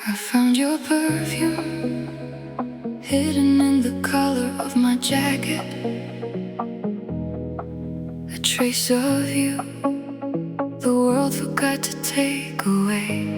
I found your perfume hidden in the collar of my jacket. A trace of you the world forgot to take away.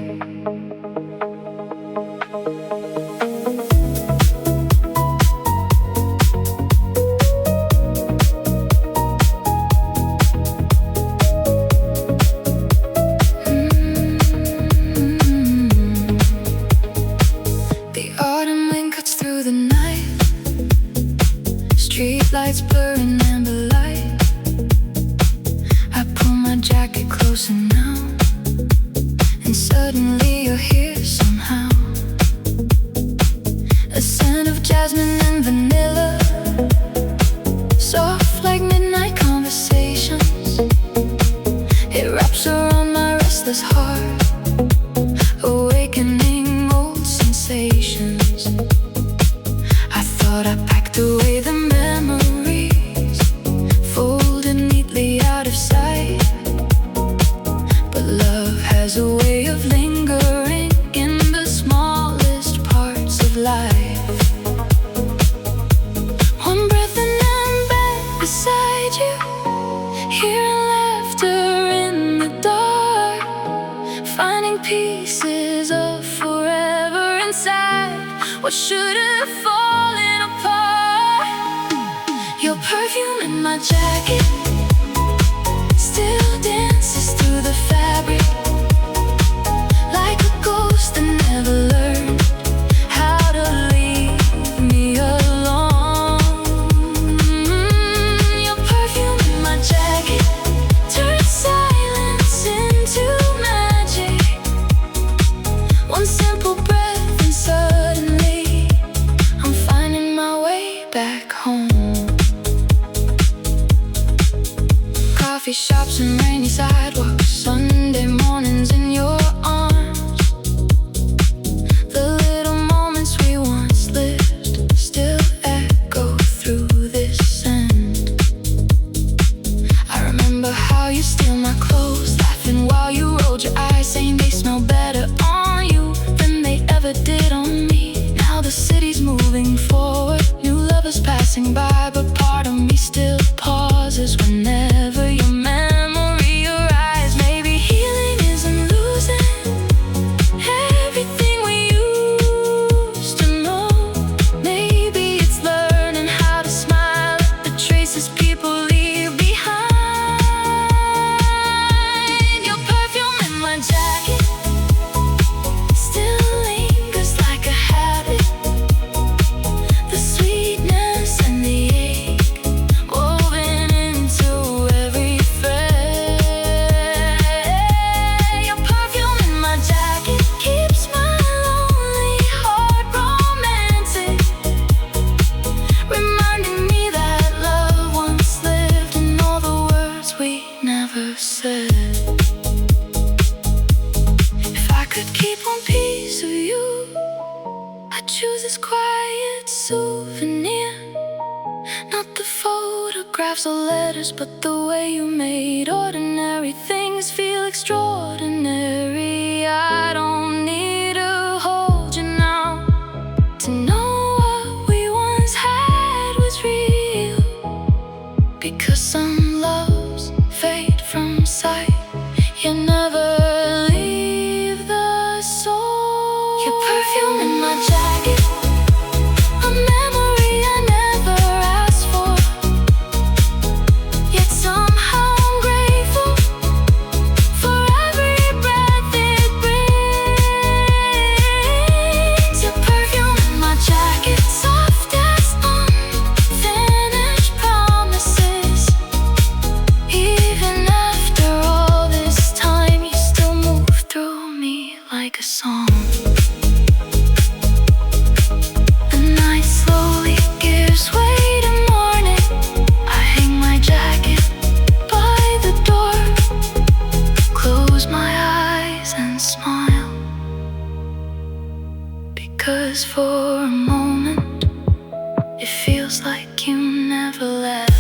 Streetlights blurring amber light. I pull my jacket closer now, and suddenly you're here somehow. A scent of jasmine and vanilla, soft like midnight conversations. It wraps around my restless heart, awakening old sensations. I thought I packed away the memories, folded neatly out of sight. But love has a way of lingering in the smallest parts of life. One breath and I'm back beside you, hearing laughter in the dark, finding pieces of forever inside what should have fallen apart. Your perfume in my jacket still dances through the fabric, like a ghost that never learned how to leave me alone. Your perfume in my jacket turns silence into magic. One simple breath and suddenly I'm finding my way back home. Coffee shops and rainy sidewalks, Sunday mornings in your arms. The little moments we once lived still echo through this sand. I remember how you steal my clothes, laughing while you rolled your eyes, saying they smell better on you than they ever did on me. Now the city's moving forward, new lovers passing by, but part of me still pauses whenever your memory arrives. Maybe healing isn't losing everything we used to know. Maybe it's learning how to smile at the traces people leave behind. Your perfume in my jacket still lingers like a habit, the sweetness and the ache woven into every thread. Your perfume in my jacket keeps my lonely heart romantic, reminding me that love once lived in all the words we never said. If I could keep one piece of you, I'd choose this quiet souvenir. Not the photographs or letters, but the way you made ordinary things feel extraordinary. I don't need to hold you now to know what we once had was real, because some loves fade from sight, you never leave the soul. Your perfume in my jacket, a memory I never asked for, yet somehow I'm grateful for every breath it brings. Your perfume in my jacket, soft as unfinished promises. Even after all this time, you still move through me like a song. The night slowly gives way to morning. I hang my jacket by the door, close my eyes and smile, because for a moment it feels like you never left.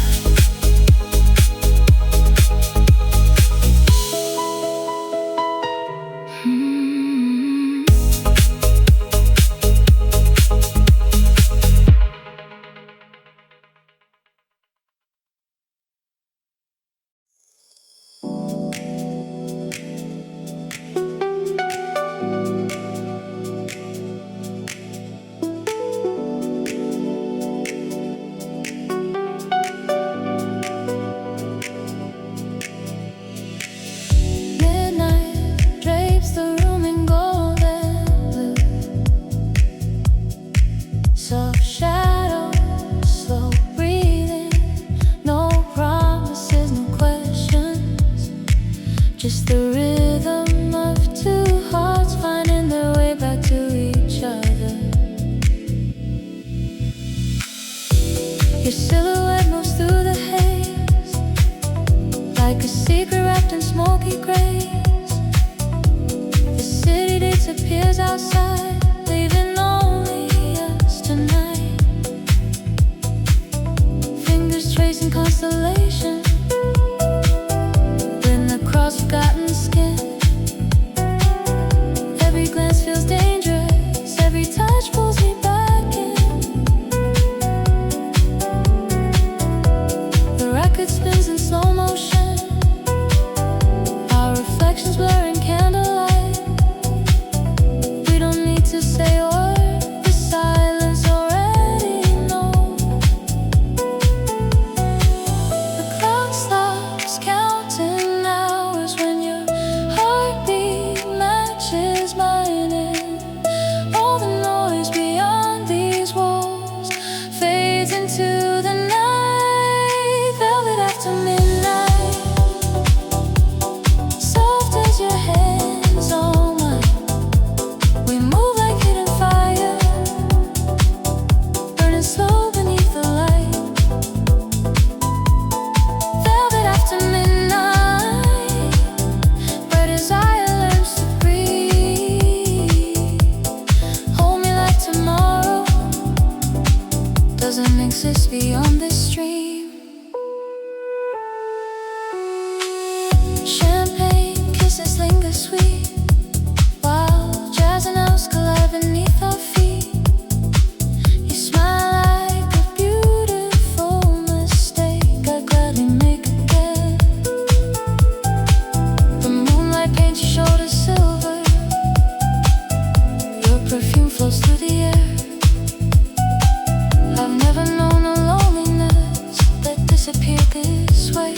disappears outside, leaving only us tonight. Fingers tracing constellations in the cross-forgotten skin. Every glance feels dangerous, every touch pulls me back in. The record spins in slow motion, our reflections blur in candlelight. We don't need to say a word, the silence already knows. The clock stops counting hours when your heartbeat matches mine, and all the noise beyond these walls fades into the night. Velvet after midnight, soft as your hands on mine. We move like hidden fire, burning slow beneath the light. Velvet after midnight, where desire learns to breathe. Hold me like tomorrow doesn't exist beyond this stream. Champagne kisses linger sweet, while jazz and house collide beneath our feet. You smile like a beautiful mistake I'd gladly make again. The moonlight paints your shoulders silver, your perfume flows through the air. I've never known a loneliness that disappeared this way.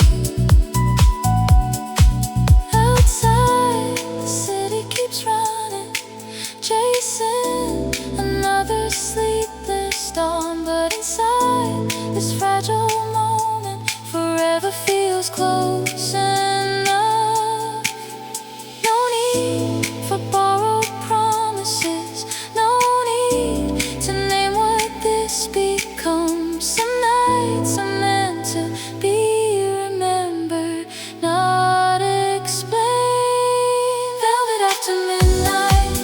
Outside, the city keeps running, chasing another sleepless dawn. But inside this fragile moment, forever feels close enough. No need for borrowed promises, no need to name what this becomes. Some nights are meant to be remembered, not explained. Velvet after midnight,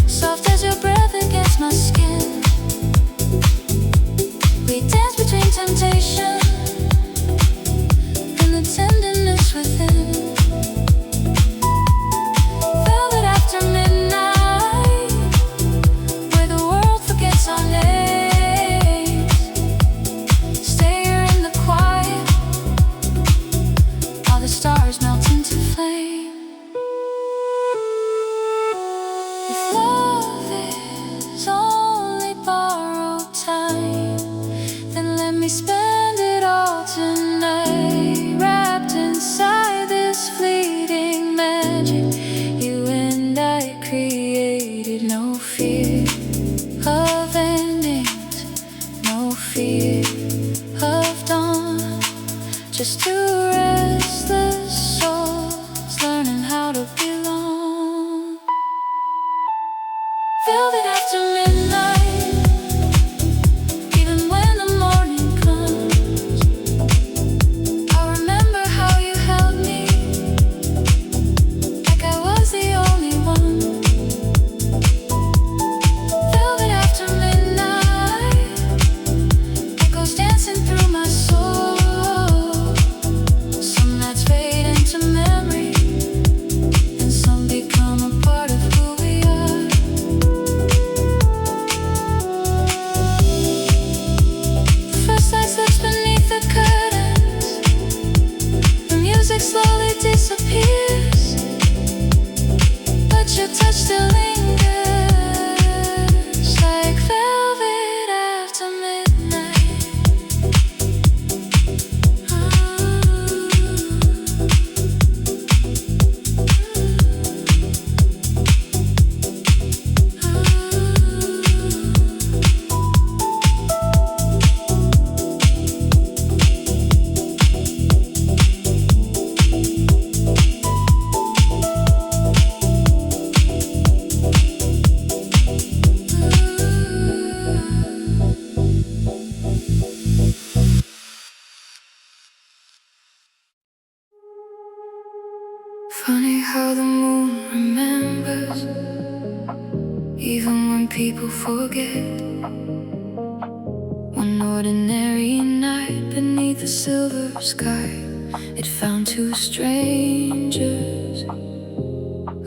soft as your breath against my skin. We dance between temptation and the tenderness within. Velvet after midnight, where the world forgets our names. Stay here in the quiet, all the stars melt into flame. If love is only borrowed time, then let me spend it all tonight, wrapped inside this fleeting magic you and I created. No fear of endings, no fear of dawn, just two restless souls learning how to belong. Velvet after midnight, even when the morning comes, I remember how you held me, like I was the only one. Velvet after midnight, echoes dancing through my soul. Some nights fade into memory, and some become a part of who we are. when people forget. One ordinary night beneath a silver sky, it found two strangers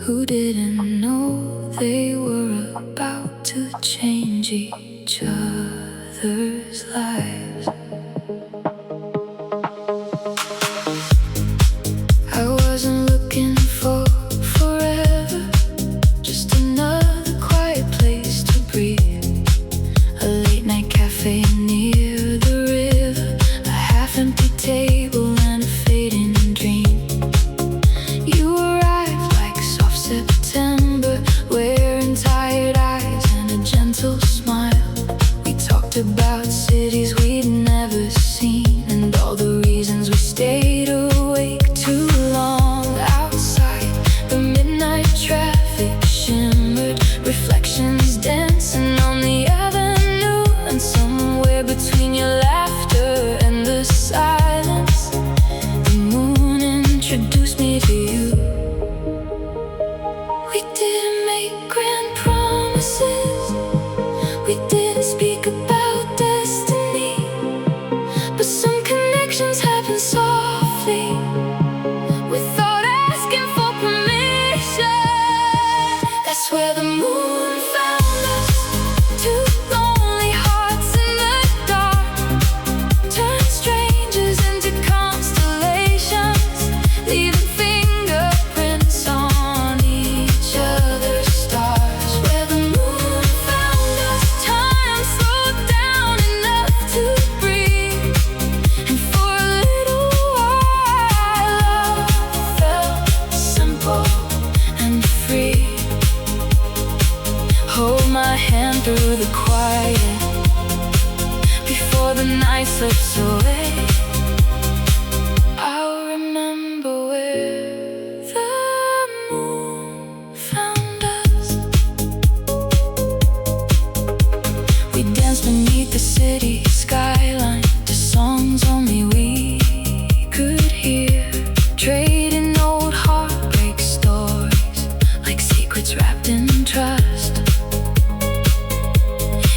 who didn't know they were about to change each other's lives. I wasn't looking for forever, just another quiet place to breathe. A late night cafe near the river, a half-empty table and a fading dream. You arrived like soft September, wearing tired eyes and a gentle smile. We talked about cities we'd never seen and all the reasons we stayed awake too long. Outside, the midnight traffic shimmered, reflections dancing on the avenue. And somewhere between your laughter and the silence, the moon introduced me to you. We didn't make grand promises, we didn't speak about destiny, but some connections happen softly without asking for permission. That's where the moon found us, two lonely hearts in the dark, turned strangers into constellations, leaving fingerprints on each other's stars. Where the moon found us, time slowed down enough to breathe, and for a little while love felt simple and free. Hold my hand through the quiet before the night slips away. I'll remember where the moon found us. We danced beneath the city skyline to songs only we could hear, trading old heartbreak stories like secrets wrapped in trust.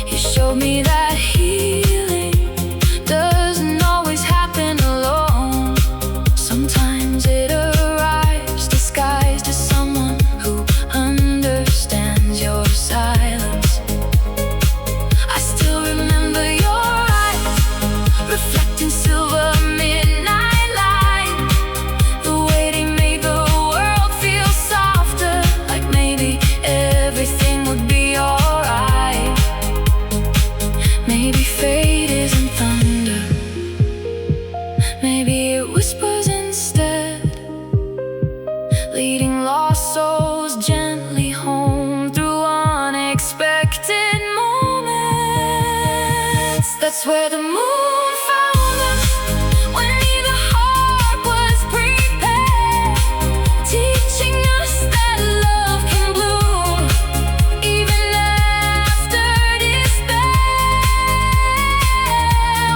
You showed me that healing doesn't always happen alone. Sometimes it arrives disguised as someone who understands your silence. I still remember your eyes, reflecting silver midnight light. The way they made the world feel softer, like maybe everything would be alright. Maybe fate isn't thunder, maybe it whispers instead, leading lost souls gently home through unexpected moments. That's where the moon found us, when neither heart was prepared, teaching us that love can bloom even after despair.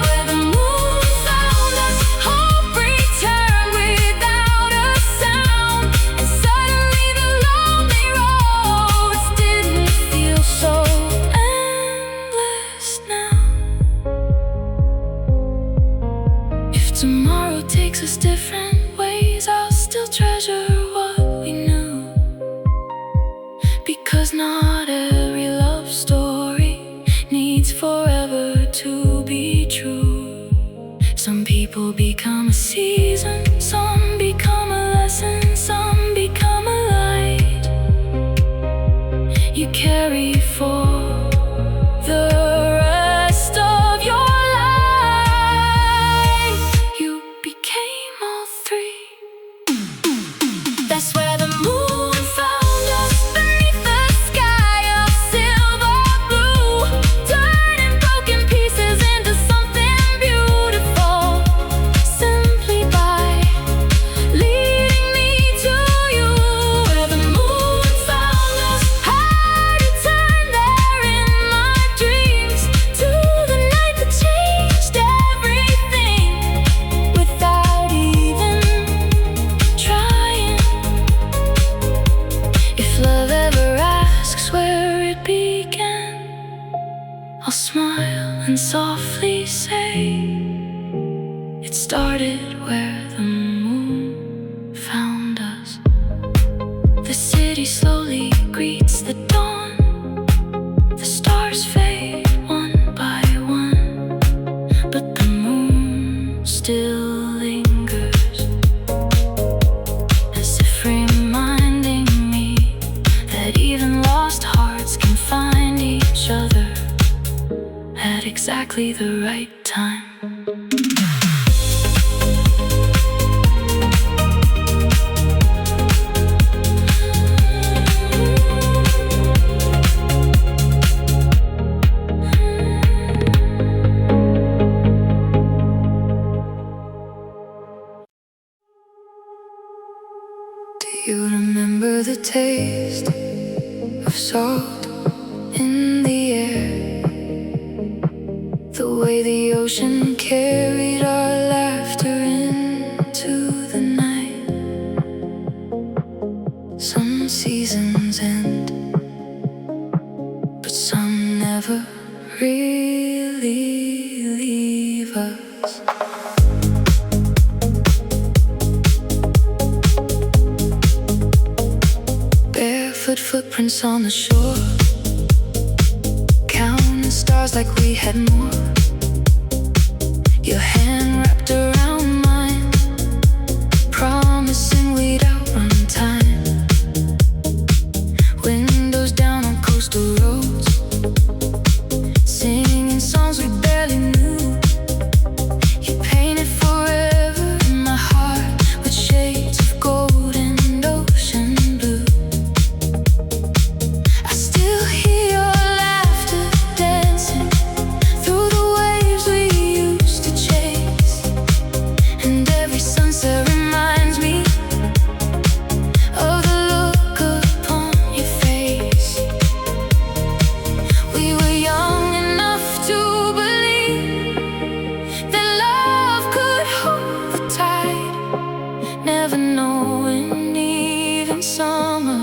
Where the moon found us, hope returned without a sound, and suddenly the lonely roads didn't feel so endless now. If tomorrow takes us different ways, I'll still treasure what we knew, because not every love story needs forever to be true. Some people become a season, some become a lesson, some become a light you carry for the rest of your life. You became all three. That's where the moon found us, beneath the sky of silver blue, turning broken pieces into something beautiful, simply by leading me to you. Where the moon found us, how to turn that and softly say it started where the moon found us. The city slowly greets the dawn. The stars fade one by one, but the moon still lingers, as if reminding me that even lost hearts can find each other at exactly the right time. Do you remember the taste of salt in the air? The way the ocean carried our laughter into the night. Some seasons end, but some never really leave us. Barefoot footprints on the shore, counting stars like we had more. Your hand wrapped around mine, promising we'd outrun time. Windows down on coastal roads, singing songs we barely knew. You painted forever in my heart with shades of gold and ocean blue. I still hear your laughter dancing through the waves we used to chase, and every sunset reminds me of the look upon your face. We were young enough to believe that love could hold the tide, never knowing even summer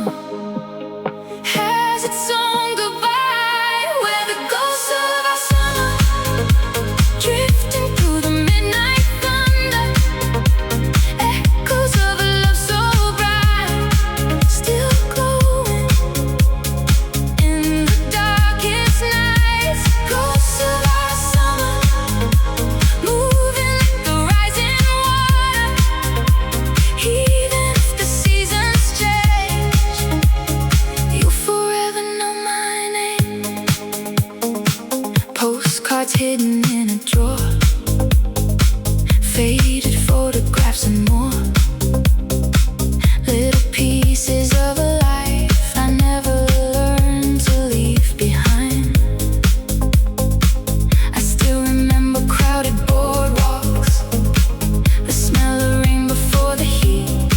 has its own goodbye. Where the ghosts of our summer drifting through the midnight thunder, echoes of a love so bright, still glowing in the darkest nights. Ghosts of our summer, moving like the rising water. Even if the seasons change, you'll forever know my name. Postcards hidden in a drawer, faded photographs and more. Little pieces of a life I never learned to leave behind. I still remember crowded boardwalks, the smell of rain before the heat,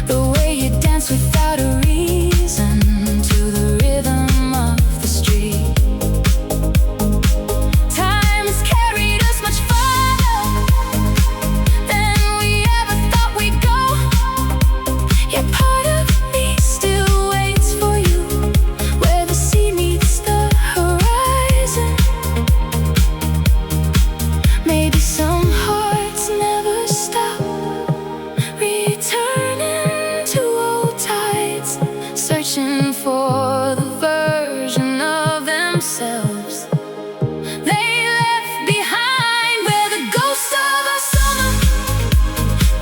the way you dance without a reason to the rhythm of the street. Time has carried us much farther than we ever thought we'd go. Yet part of me still waits for you where the sea meets the horizon. Maybe some hearts never stop returning to old tides, searching for the version of themselves they left behind. Where the ghosts of our summer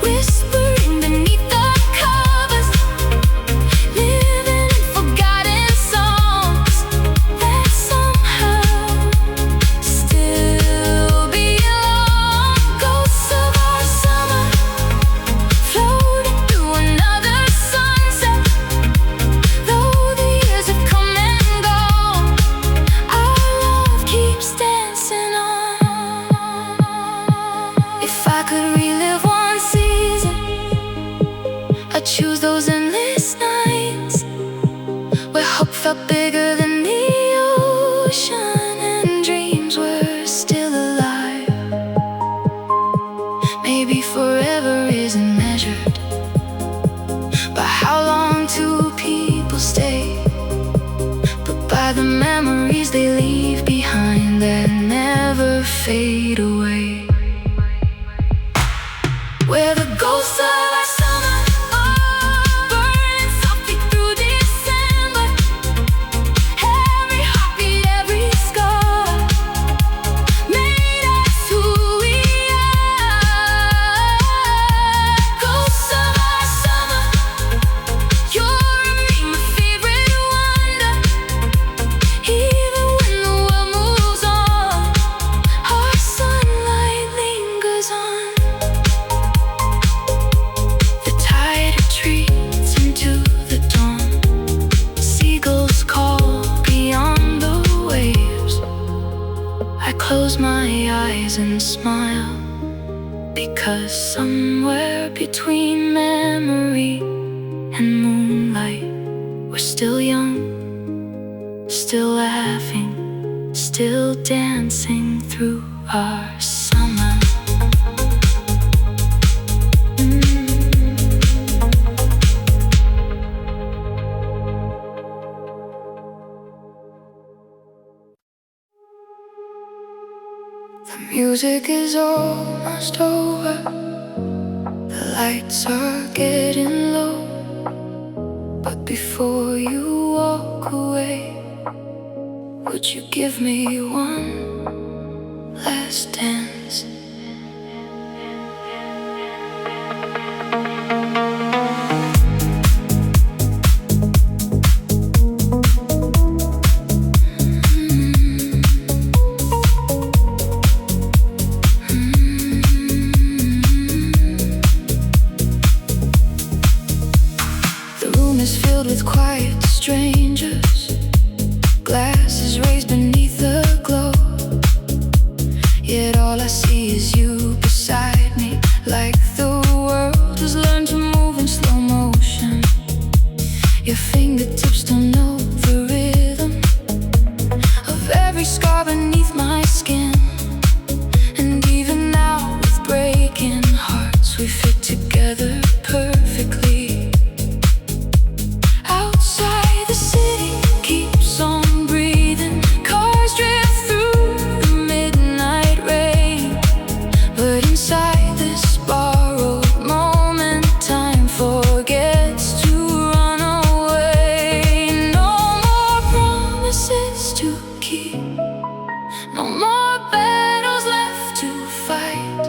whispering beneath the covers, living in forgotten songs that somehow still belong. Ghosts of our summer floating through another sunset. Though the years have come and gone, our love keeps dancing on. If I could relive one season, I'd choose those endless nights where hope felt bigger than the ocean and dreams were still alive. Maybe forever isn't measured by how long two people stay, but by the memories they leave behind. close my eyes and smile, because somewhere between memory and moonlight, we're still young, still laughing, still dancing through our summer. The music is almost over, the lights are getting low, but before you walk away, would you give me one last dance? The room is filled with quiet strangers, glasses raised beneath the glow. Yet all I see is you beside me, like the world has learned to move in slow motion. Your fingertips don't know the rhythm of every scar beneath my skin. And even now, with breaking hearts, we fit together perfectly. Outside, the city keeps on breathing, cars drift through the midnight rain. But inside this borrowed moment, time forgets to run away. No more promises to keep, no more battles left to fight.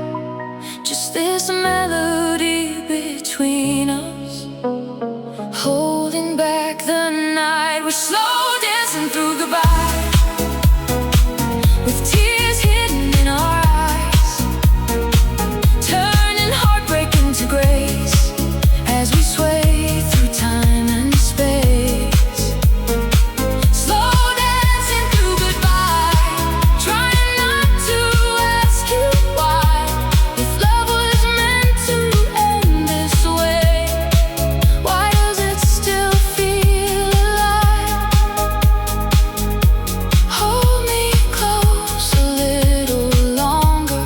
Just this melody between us, holding back the night. We're slow dancing through goodbye, with tears hidden in our eyes, turning heartbreak into grace as we sway through time and space. Slow dancing through goodbye, trying not to ask you why. If love was meant to end this way, why does it still feel alive? Hold me close a little longer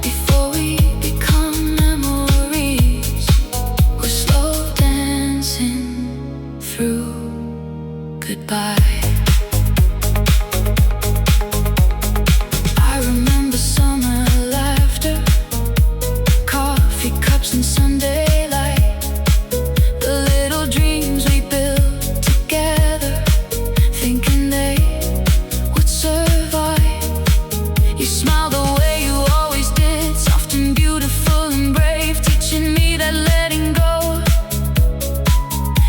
before we become memories. We're slow dancing through goodbye. I remember summer laughter, coffee cups and Sunday light, the little dreams we built together, thinking they would survive. You smiled the way you always did, soft and beautiful and brave, teaching me that letting go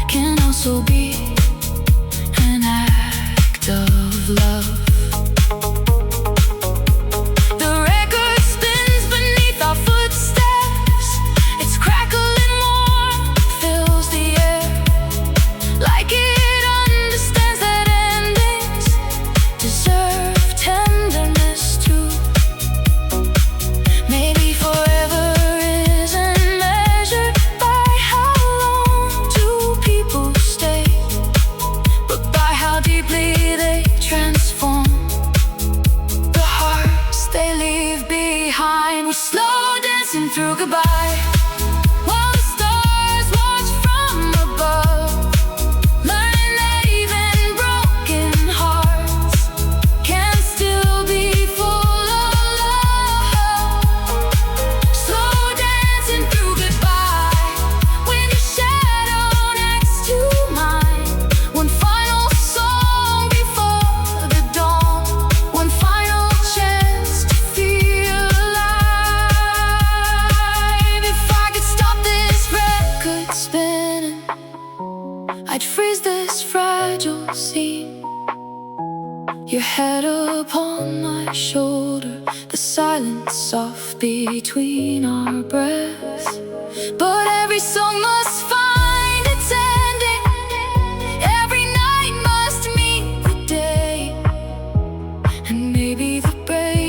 can also be an act of love. The record spins beneath our footsteps, its crackling warmth fills the air, like it understands that endings deserve tenderness too. Maybe forever isn't measured by how long two people stay, but by how deeply they transform the hearts they leave behind. We're slow dancing through goodbye, while the stars watch from above, learning that even broken hearts can still be full of love. Slow dancing through goodbye, when your shadow next to mine. One final song before the dawn, one final chance to feel alive. If I could stop this record spinning, I'd freeze this fragile scene. Your head upon my shoulder, the silence soft between our breaths. But every song must find its ending, every night must meet the day. And maybe the break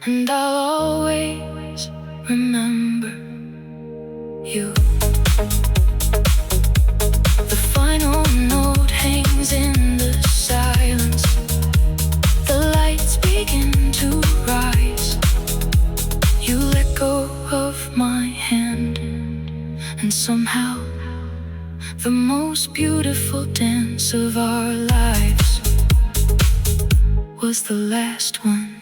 and I'll always remember you. The final note hangs in the silence. The lights begin to rise. You let go of my hand, and somehow the most beautiful dance of our lives was the last one.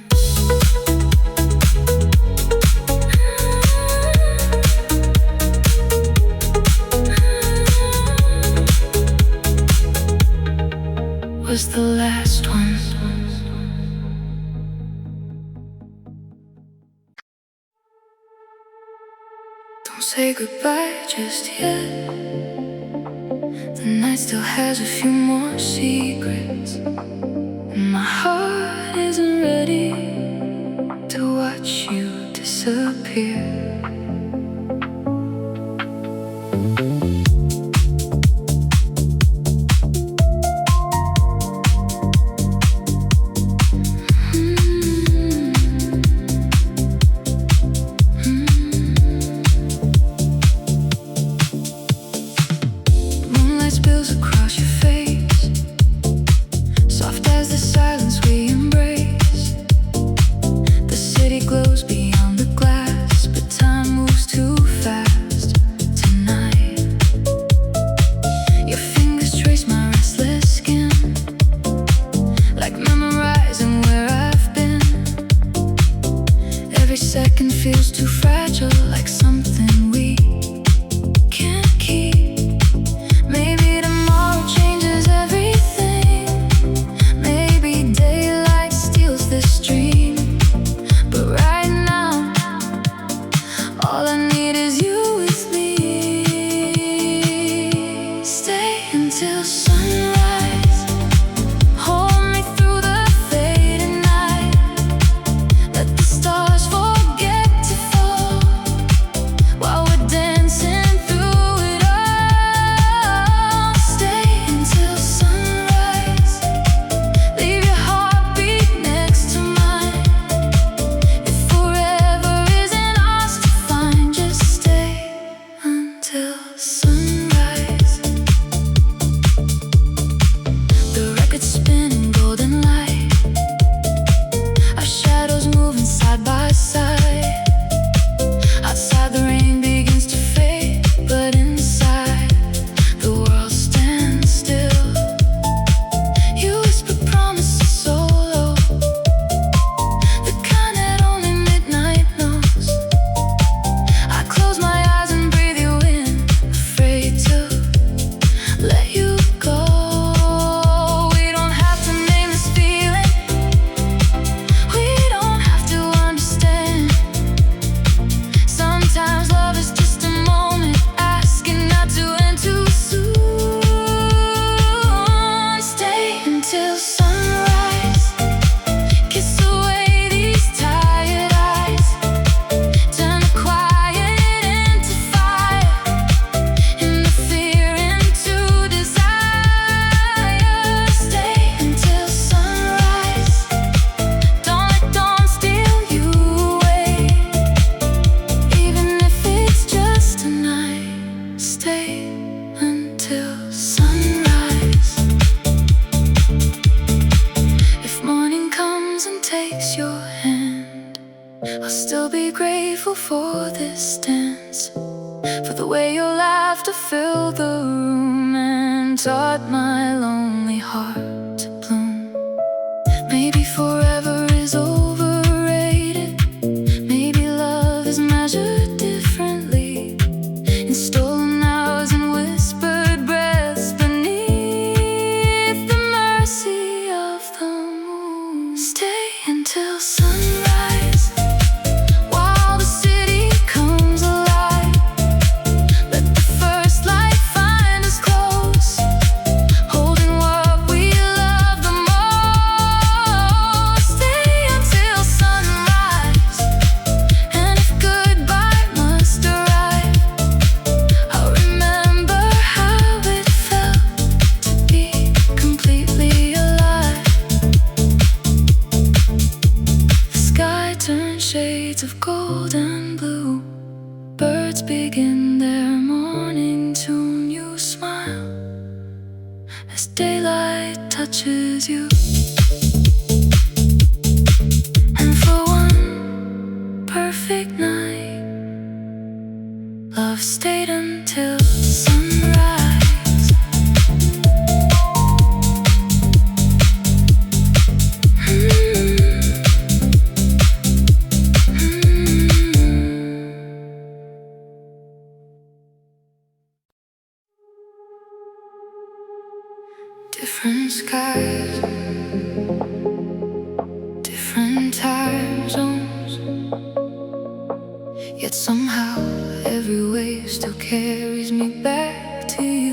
Was the last one. Don't say goodbye just yet. The night still has a few more secrets. My heart isn't ready to watch you disappear. Spills across your face, soft as the silence we embrace. The city glows beyond the glass, but time moves too fast tonight. Your fingers trace my restless skin, like memorizing where I've been. Every second feels too fragile, like something we can't keep. Maybe tomorrow changes everything. Maybe daylight steals this dream. But right now, all I need is you with me. Stay until sunrise. Hold me through the fading night. Let the stars forget to fall while we're dancing through it all. Stay until sunrise. Leave your heartbeat next to mine. If forever isn't ours to find, just stay until sunrise. The record's spinning, golden light. Our shadows moving side by side. Outside the rain begins to fade, but inside the world stands still. You whisper promises so low, the kind that only midnight knows. I close my eyes and breathe you in, afraid to let you go. We don't have to name this feeling. We don't have to understand. Sometimes love is just a moment, asking not to end too soon. Stay until sunrise. Kiss away these tired eyes. Turn the quiet into fire, and the fear into desire. Stay until sunrise. Don't let dawn steal you away. Even if it's just a night, stay until sunrise. If morning comes and takes your hand, I'll still be grateful for this dance, for the way your laughter filled the room and taught my lonely heart to bloom. Maybe forever is overrated. Maybe love is measured differently, in stolen hours and whispered breaths beneath the mercy of the moon. Stay until sunrise, while the city comes alive. Let the first light find us close, holding what we shades of gold and blue. Birds begin their morning tune. You smile as daylight touches you. And for one perfect night, love stayed until sunrise. Different skies, different time zones, yet somehow every wave still carries me back to you.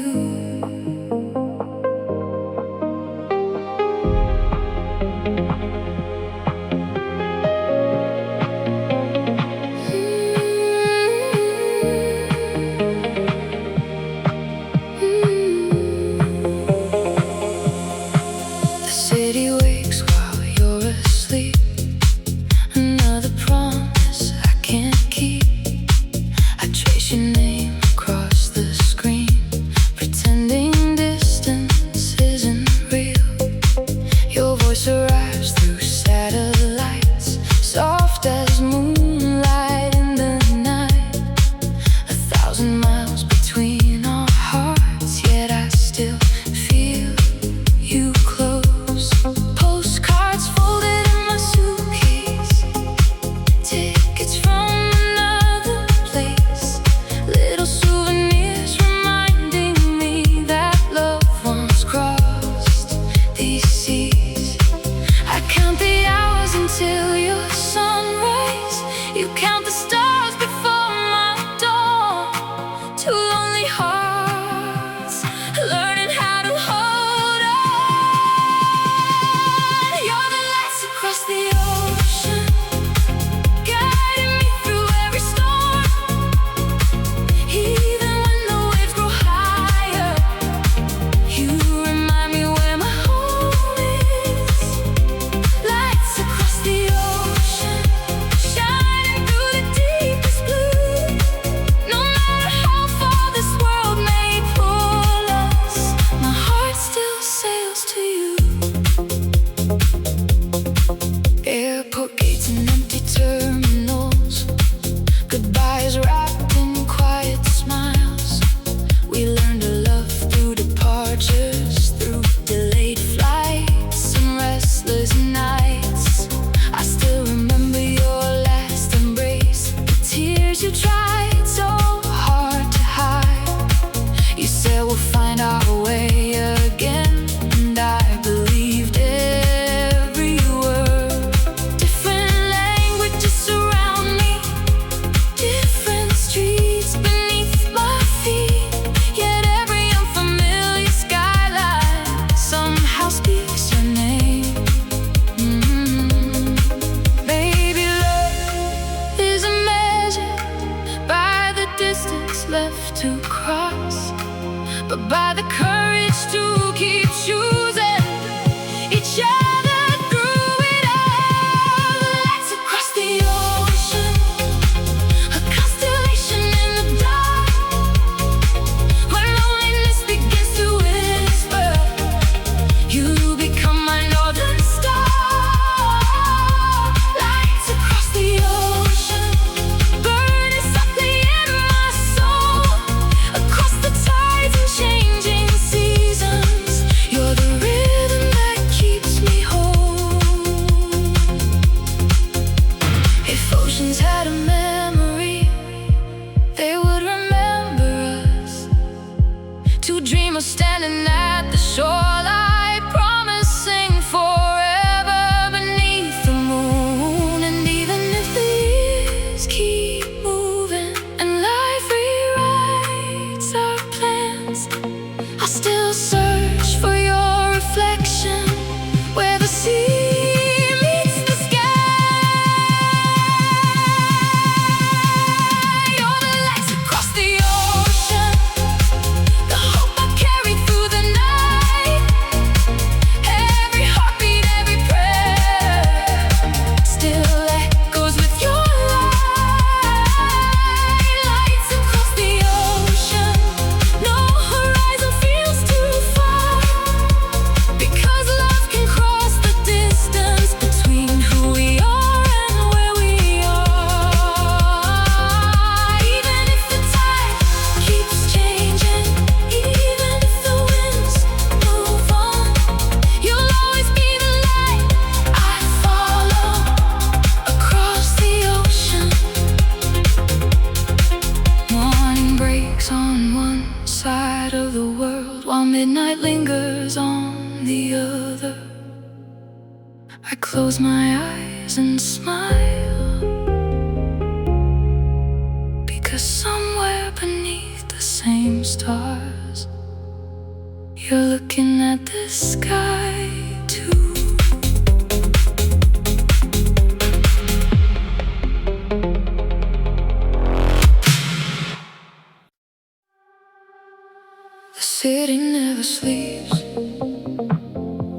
close my eyes and smile, because somewhere beneath the same stars, you're looking at the sky too. The city never sleeps,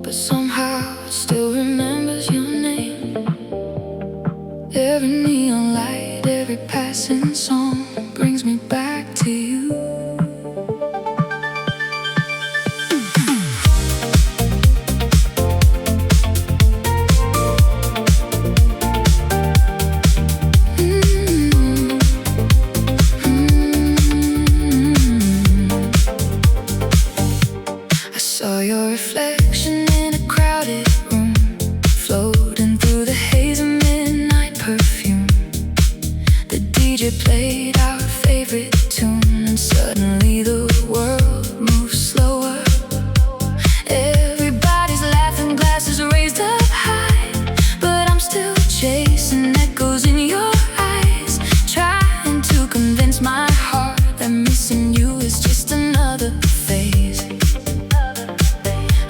but somehow it still remembers your name. Every neon light, every passing song brings me back to you. I saw your reflection in a crowded room, floating through the haze of midnight perfume. The DJ played our favorite tune, and suddenly the world moved slower. Everybody's laughing, glasses raised up high, but I'm still chasing echoes in your eyes, trying to convince my heart that missing you is just another phase.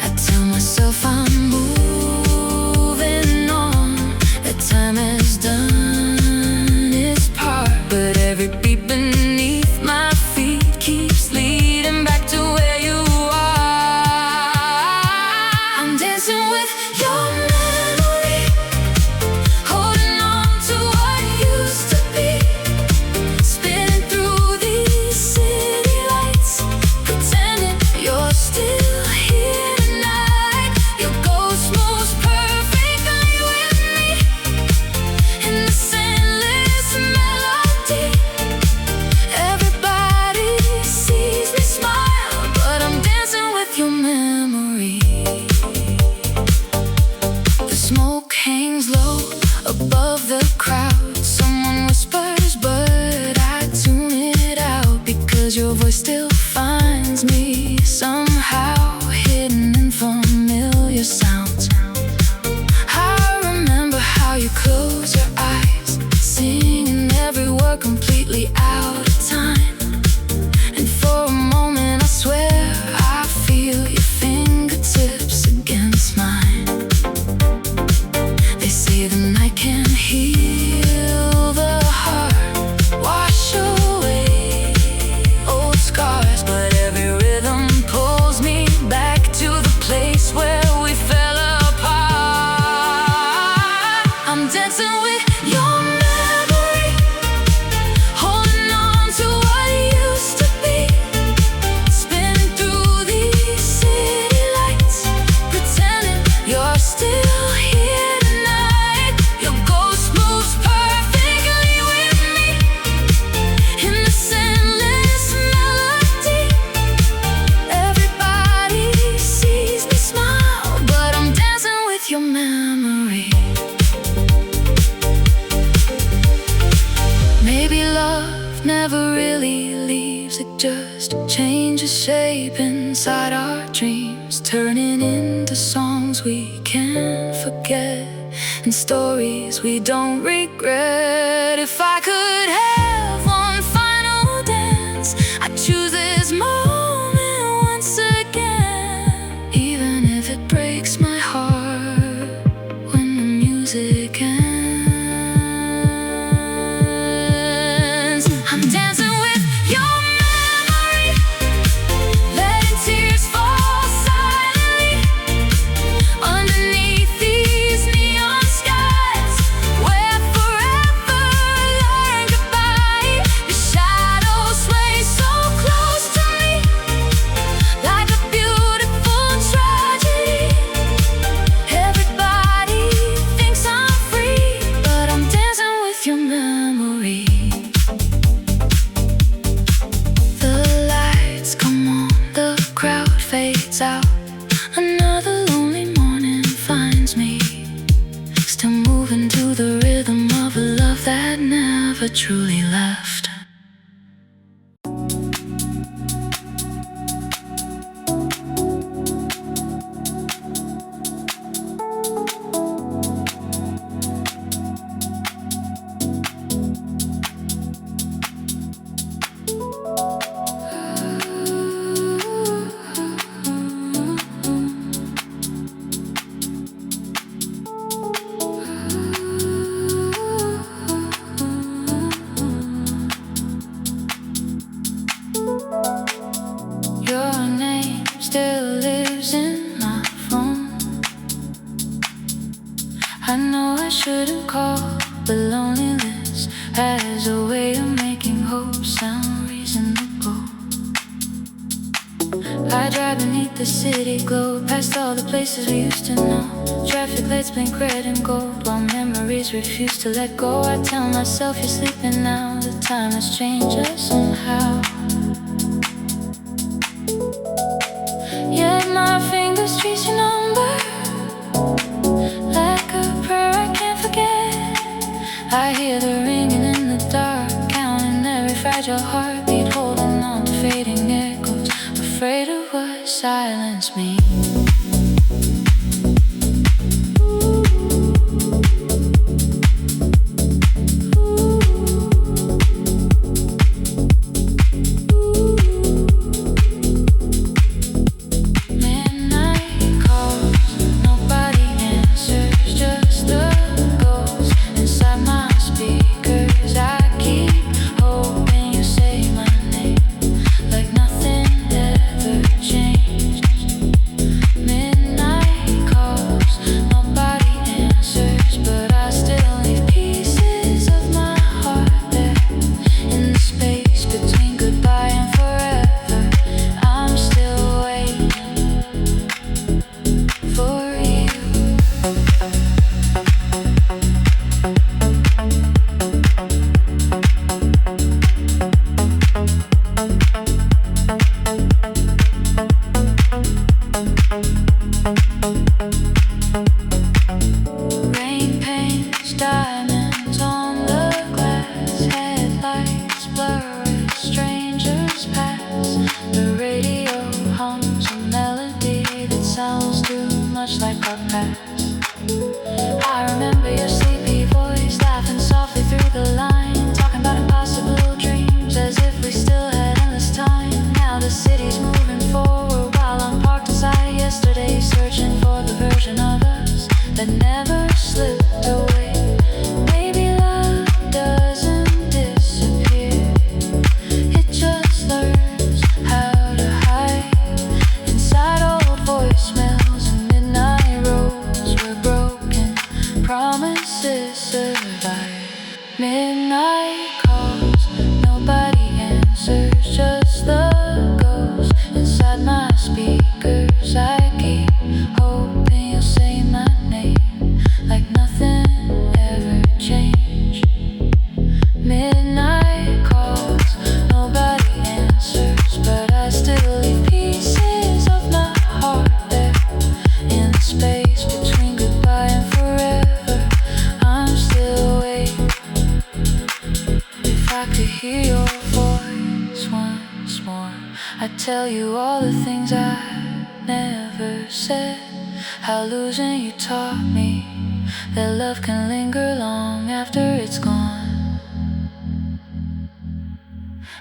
I tell myself I'm moving on, that time has done its part, but every beat beneath my feet keeps leading back to where you are. I'm dancing with your memory, holding on to what used to be, spinning through these city lights, pretending you're still here tonight. Your ghost moves perfectly with me in this endless melody. Everybody sees me smile, but I'm dancing with your memory. The smoke hangs low above the crowd. Someone whispers, but I tune it out, because your voice still finds me somehow, hidden in familiar sounds. I remember how you close your eyes, singing every word completely out of time. And for a moment I swear I feel your fingertips against mine. They say the night can heal the heart, wash away old scars, but every rhythm pulls me back to the place where we fell apart. I'm dancing with your memory, holding on to what used to be, spinning through these city lights, pretending you're still here tonight. Your ghost moves perfectly with me in this endless melody. Everybody sees me smile, but I'm dancing with your memory. Maybe love never really leaves, it just changes shape inside our dreams, turning into songs we can't forget, and stories we don't regret. If I could have one final dance, I'd choose this moment once again, even if it breaks my heart when the music ends. I'm dancing with your memory, letting tears fall silently underneath these neon skies, where forever learned goodbye. Your shadows sway so close to me, like a beautiful tragedy. Everybody thinks I'm free, but I'm dancing with your memory. The lights come on, the crowd fades out. Another lonely morning finds me still moving to the rhythm of a love that never truly left. as a way of making hope sound reasonable. I drive beneath the city glow, past all the places we used to know. Traffic lights blink red and gold, while memories refuse to let go. I tell myself you're sleeping now, the time has changed us somehow. Yet my fingers trace your number like a prayer I can't forget. I hear the ringing in the dark, counting every fragile heartbeat, holding on to fading echoes, afraid of what silence means. Rain paints diamonds on the glass, headlights blur as strangers pass. The radio hums a melody that sounds too much like our past. I remember your sleepy voice laughing softly through the line, talking about impossible dreams as if we still had endless time. Now the city's moving forward while I'm parked inside yesterday, searching for the version of us that never slipped away. Maybe love doesn't disappear, it just learns how to hide inside old voicemails and midnight roads where broken promises survive. Midnight calls, nobody answers, just the ghost inside my speakers. I keep hoping you'll say my name like nothing ever changed. Midnight calls, nobody answers, but I still leave pieces of my heart there in the space between goodbye and forever. I'm still waiting. If I could hear your voice once more, I'd tell you all the things I never said. How losing you taught me that love can linger long after it's gone.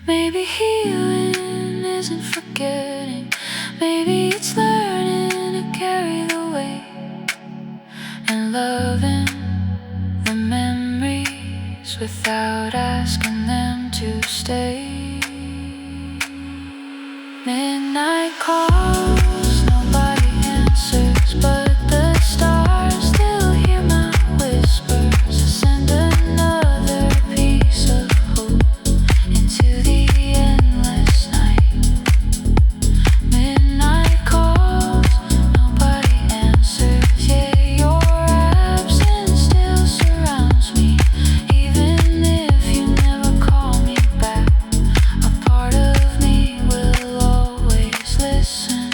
Maybe healing isn't forgetting, maybe it's learning to carry the weight and loving the memories without asking them to stay. Midnight calls, nobody answers, but the stars still hear my whispers. I send another piece of hope into the endless night. Midnight calls, nobody answers. Yeah, your absence still surrounds me, even if you never call me back. A part of me will always listen.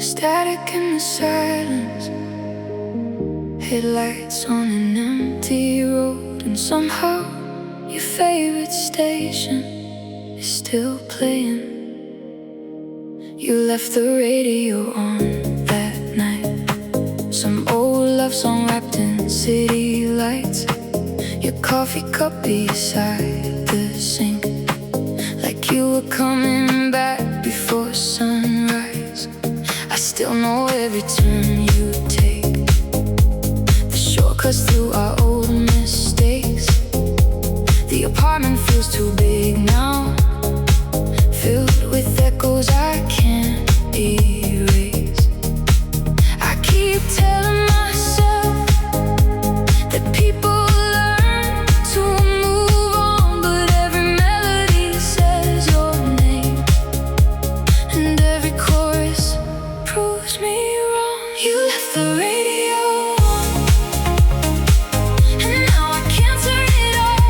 Static in the silence, headlights on an empty road, and somehow your favorite station is still playing. You left the radio on that night, some old love song wrapped in city lights. Your coffee cup beside the sink, like you were coming back before sunrise. I still know every turn you take, the shortcuts through our old mistakes. The apartment feels too big now, filled with echoes I can't erase. I keep telling myself that people learn to move on, but every melody says your name, and every chorus proves me wrong. You left the radio on, and now I can't turn it off.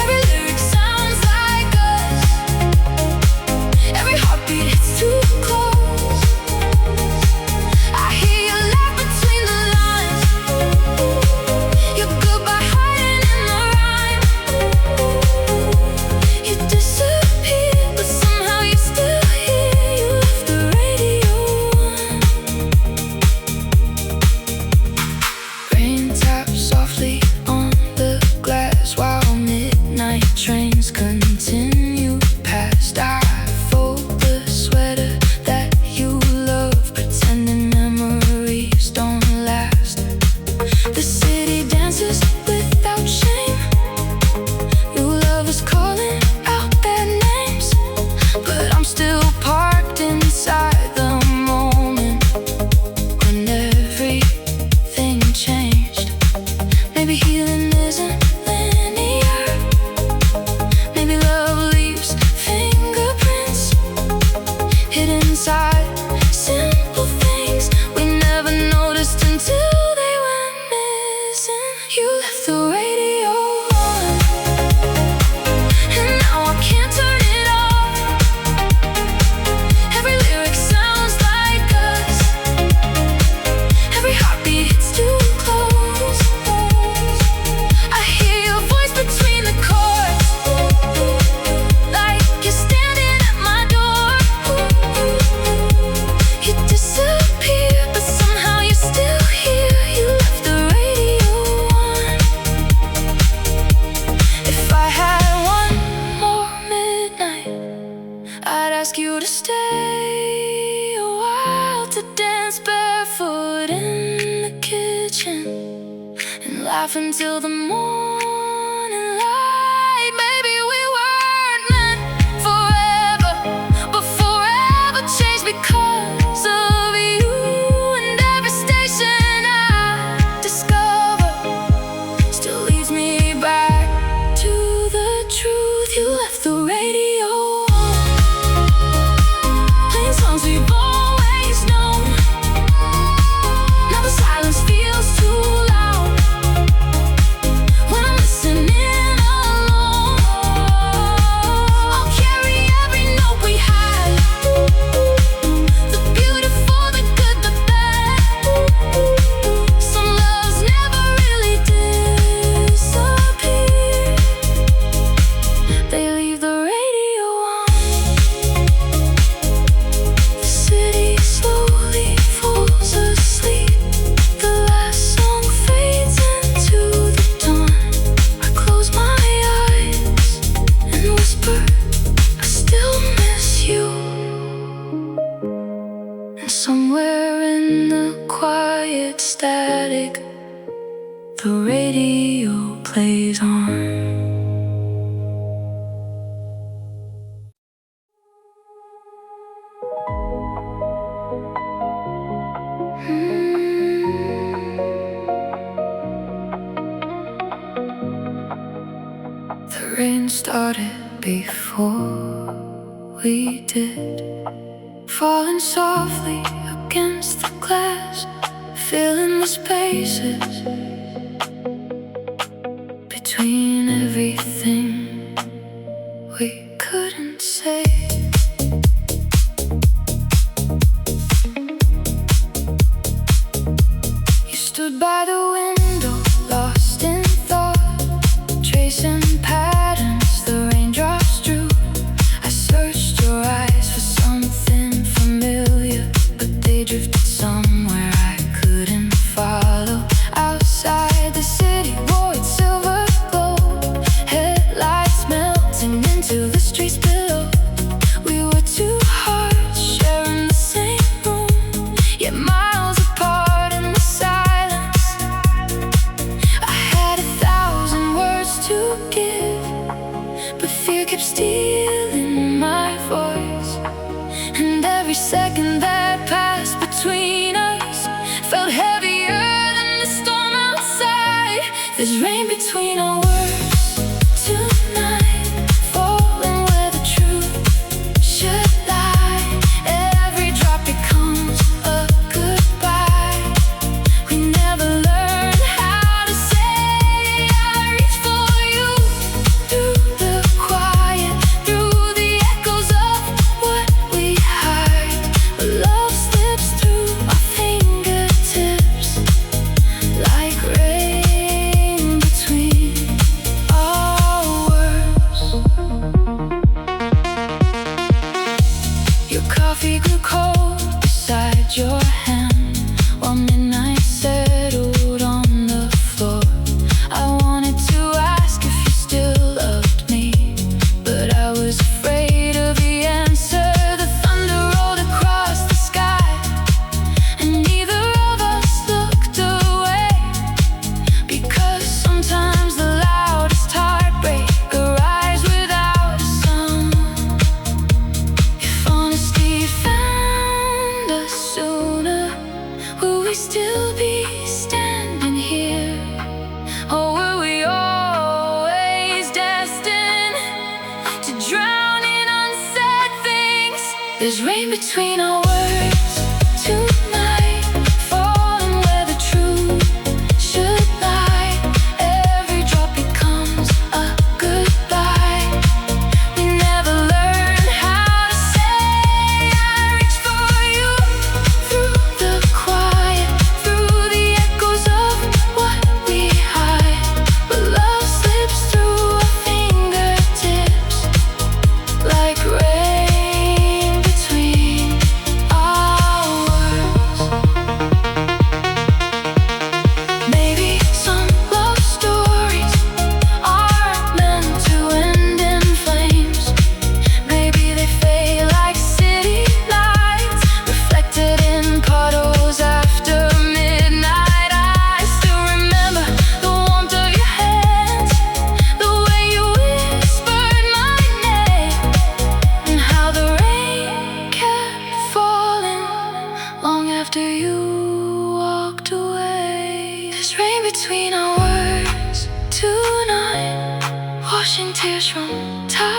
Every lyric sounds like us, every heartbeat hits too close. I hear you laugh between the lines, your goodbye hiding in the rhyme. You disappeared, but somehow you're still here. You left the radio on. Rain taps softly on the glass while midnight trains continue past. I fold the sweater that you love, pretending memories don't last. The city dances without shame, new lovers calling out their names, but I'm still parked inside the moment when everything changed. Maybe healing isn't linear, maybe love leaves fingerprints hidden inside simple things we never noticed until they went missing. You left the radio on, and now I can't turn it off. Every lyric sounds like us, every heartbeat hits too close. I hear your voice between the chords, like you're standing at my door. You disappeared, but somehow you're still here. You left the radio on. If I had one more midnight, I'd ask you to stay a while, to dance barefoot in the kitchen and laugh until the morning light. Maybe we weren't meant forever, but forever changed because of you. And every station I discover still leads me back to the truth. You left the radio on, playing songs we've always known. Now the silence feels too loud when I'm listening alone. I'll carry every note we had, the beautiful, the good, the bad. Some loves never really disappear, they leave the radio on. The city slowly falls asleep, the last song fades into the dawn. I close my eyes and whisper, I still miss you. And somewhere in the quiet static, the radio plays on. The rain started before we did, falling softly against the glass, filling the spaces between everything we couldn't say. And every second that passed between us felt heavier than the storm outside. There's rain between our words tonight, falling where the truth should lie. Every drop becomes a goodbye. We never learned how to say I reach for you through the quiet, through the echoes of what we hide. But love slips through our fingertips like rain between our words. Your coffee grew cold beside your hand while midnight settled on the floor. I wanted to ask if you still loved me, but I was afraid of the answer. The thunder rolled across the sky, and neither of us looked away, because sometimes the loudest heartbreak arrives without a sound. If honesty found us sooner, will we still be standing here? Or were we always destined to drown in unsaid things? There's rain between our words tonight, falling where the truth should lie. Every drop becomes a goodbye. We never learned how to say I reach for you through the quiet, through the echoes of what we hide. But love slips through our fingertips like rain between our words. Maybe some love stories aren't meant to end in flames. Maybe they fade like city lights, reflected in puddles after midnight. I still remember the warmth of your hands, the way you whispered my name, and how the rain kept falling long after you walked away. There's rain between our words tonight, washing tears from tired